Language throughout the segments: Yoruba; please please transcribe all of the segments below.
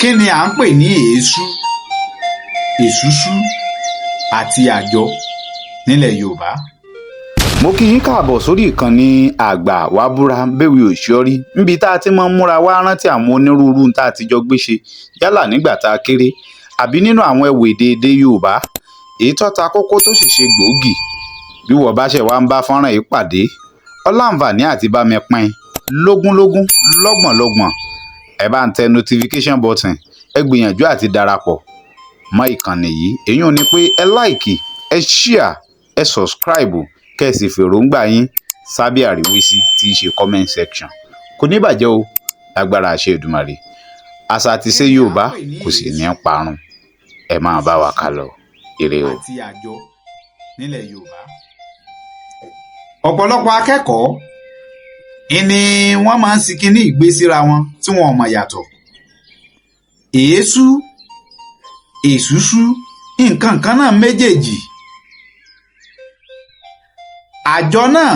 kí ni à ń pè ní èésú, èsúsú àti àjọ nílẹ̀ Yorùbá? mo kí yín káàbọ̀ sórí ìkànnì àgbà wá búra bẹ́wì òṣìọ́rí níbi tá a ti máa ń múra wá rántí àwọn onírúurú tá a ti jọ gbé ṣe yálà nígbà tá a kéré àbí nínú àwọn ẹ̀wù èdè Yorùbá èyí tó ta kókó tó sì ṣe gbòógì. bí wọ́n bá ṣẹ̀ wá ń bá fọ́nrán yìí pàdé ọláǹfààní àti bá mi pín lógúnlógún lọ́gbọ̀nlọ́gbọ̀n ẹ bá ń tẹ notification button ẹ gbìyànjú àti darapọ̀ mọ́ ìkànnì yìí. èyí ò ní pé ẹ láìkì ẹ ṣíà ẹ sọ̀scribe kẹ́sì fèròǹgbà yín sábẹ́ àríwísí tí í ṣe comment section. kò ní bàjẹ́ o lágbára àṣẹ Èdùmàrè. àṣà àti ṣe Yorùbá kò sì ní parun. ẹ máa bá wa ká lọ. ire o. àti àjọ nílẹ̀ Yorùbá. ọ̀pọ̀lọpọ̀ akẹ́kọ̀ọ́ ni wọ́n máa ń sin kínní ìgbé síra wọn tí wọn ò mọ̀ yàtọ̀. èésú èsúsú nǹkan kan náà méjèèjì. àjọ náà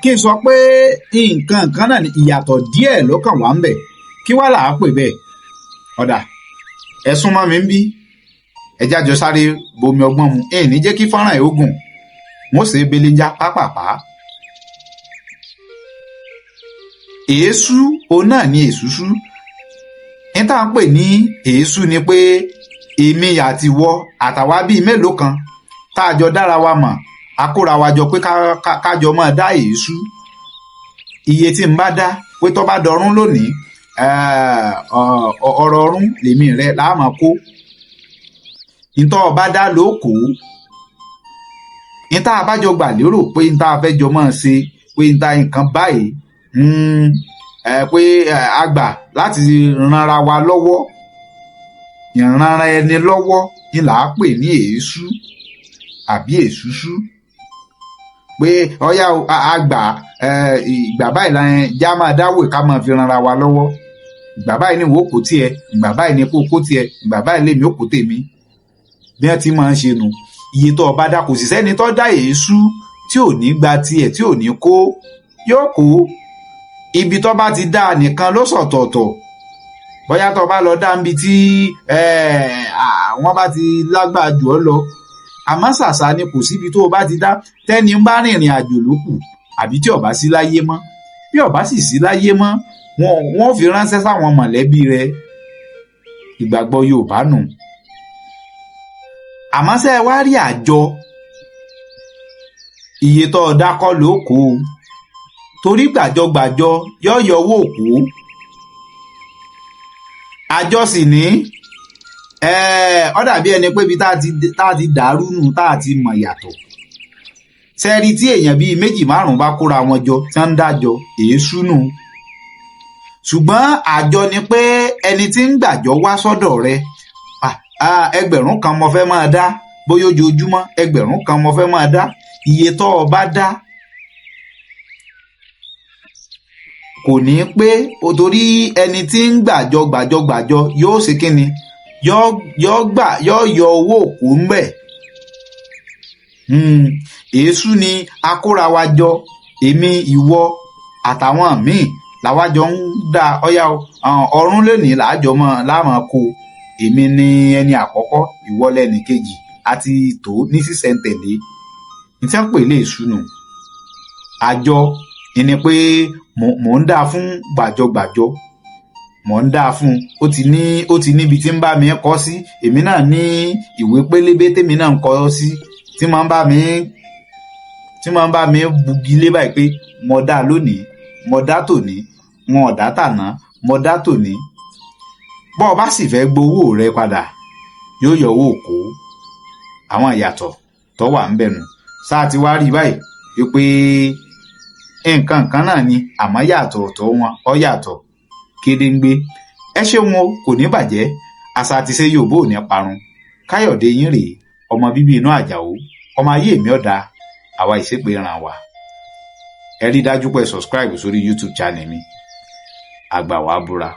kí n sọ pé nǹkan kan náà ìyàtọ̀ díẹ̀ ló kàn wá ń bẹ̀. kí wá là á pè bẹ́ẹ̀? ọ̀dà ẹ súnmọ́ mi ń bí ẹ jájọ sáré bomi ọgbọ́n mu ẹ̀ ní jẹ́ kí fọ́nrán ẹ̀ ó gùn wọ́n sì belenja pápápá. èésú òun náà ni èsúsú. ní tá à ń pè ní èésú ni pé èmi àti ìwọ àtàwa bíi mélòó kan tá a jọ dára wa mọ̀ a kóra wa jọ pé kájọ máa dá èésú. iye tí n bá dá pé tó bá dọrún lónìí ọ̀rọ̀ ọ̀run lèmi rẹ láàmú kó. ìtọ́ ọba dá ló kó. ìta àbájọ gbà lérò pé ìta àfẹ́jọ máa ṣe pé ìta nǹkan báyìí pé àgbà láti ranra wa lọ́wọ́ ìranra ẹni lọ́wọ́ ni là á pè ní èésú àbí èsúsú. pé ọyá àgbà ìgbà báyìí la já máa dáwò ká máa fi ranra wa lọ́wọ́. ìgbà báyìí ni wò ó kó tiẹ̀ ìgbà báyìí ni kó kó tiẹ̀ ìgbà báyìí lèmi ó kó tèmi. bí wọ́n ti máa ń ṣe nu iye tó ọba dá kò sì sẹ́ni tó dá èésú tí ò ní gba tiẹ̀ tí ò ní kó yóò kó. ibi tó bá ti dá nìkan ló sọ̀tọ̀ọ̀tọ̀. bóyá tó bá lọ dá níbi tí wọ́n bá ti lágbára jù ọ́ lọ. àmọ́ ṣàṣà ni kò síbi tó o bá ti dá tẹ́ni ń bá rìnrìn àjò ló kù àbí tí ó bá sí láyé mọ́. bí ó bá sì sí láyé mọ́ wọ́n fi ránṣẹ́ sáwọn mọ̀lẹ́bí rẹ̀. ìgbàgbọ́ Yorùbá nù. àmọ́ ṣé ẹ wá rí àjọ iye tó o dákọ́ ló kó o torí gbàjọgbàjọ yọ owó òkú. àjọ sì ní ó dàbí ẹni pé ibi tá a ti dàrú nù tá a ti mọ̀ yàtọ̀. sẹ́ẹ̀rí tí èèyàn bíi méjì márùn-ún bá kóra wọn jọ tí wọ́n ń dájọ èésú nù. ṣùgbọ́n àjọ ni pé ẹni tí ń gbàjọ wá sọ́dọ̀ rẹ ẹgbẹ̀rún kan mo fẹ́ máa dá bóyá ojoojúmọ́ ẹgbẹ̀rún kan mo fẹ́ máa dá iye tó o bá dá kò ní pé torí ẹni tí ń gbàjọ yóò ṣe kínni yóò yọ owó òkú ń bẹ̀. èésú ni akóra wa jọ èmi ìwọ àtàwọn míì làwa jọ ń dá ọyá ọ̀run lónìí láàmú kó. èmi ni ẹni àkọ́kọ́ ìwọ lẹ́ni kejì àti tó ní sísẹ̀ntẹ̀lé. ní tí wọ́n pè lè súnù. àjọ ni pé mò ń dá fún gbàjọgbàjọ mò ń dá fún ó ti níbi tí ń bá mi kọ sí. èmi náà ní ìwé pélébé tèmi náà ń kọ sí tí máa ń bá mi bugi lé báyìí pé mo dá lónìí mo dá tòní wọn ò dá tàná mo dá tòní. bọ́ ọ bá sì fẹ́ gbowó rẹ padà yóò yọ owó kó. àwọn ìyàtọ̀ tó wà ń bẹ̀nu sáà ti wá rí báyìí wípé nǹkan kan náà ni àmọ́ yàtọ̀ ọ̀tọ̀ wọn ó yàtọ̀ kédéǹgbé. ẹ ṣeun o kò ní bàjẹ́ àṣà àti ṣe Yorùbá ò ní parun. Káyọ̀dé yín rèé ọmọ bíbí inú Àjàó ọmọ ayé mi ọ̀dà àwa ìṣèpè ràn wá. ẹ rí dájú pé subscribe sórí YouTube channel mi Àgbà Wá Búra.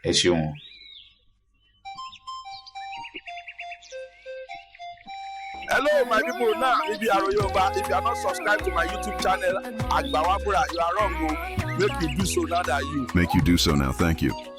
ẹ ṣeun. Hello, my people. Now, if you are Yoruba, if you are not subscribed to my YouTube channel, Agba Wá Búra, you are wrong. Make you do so now. Thank you. Thank you.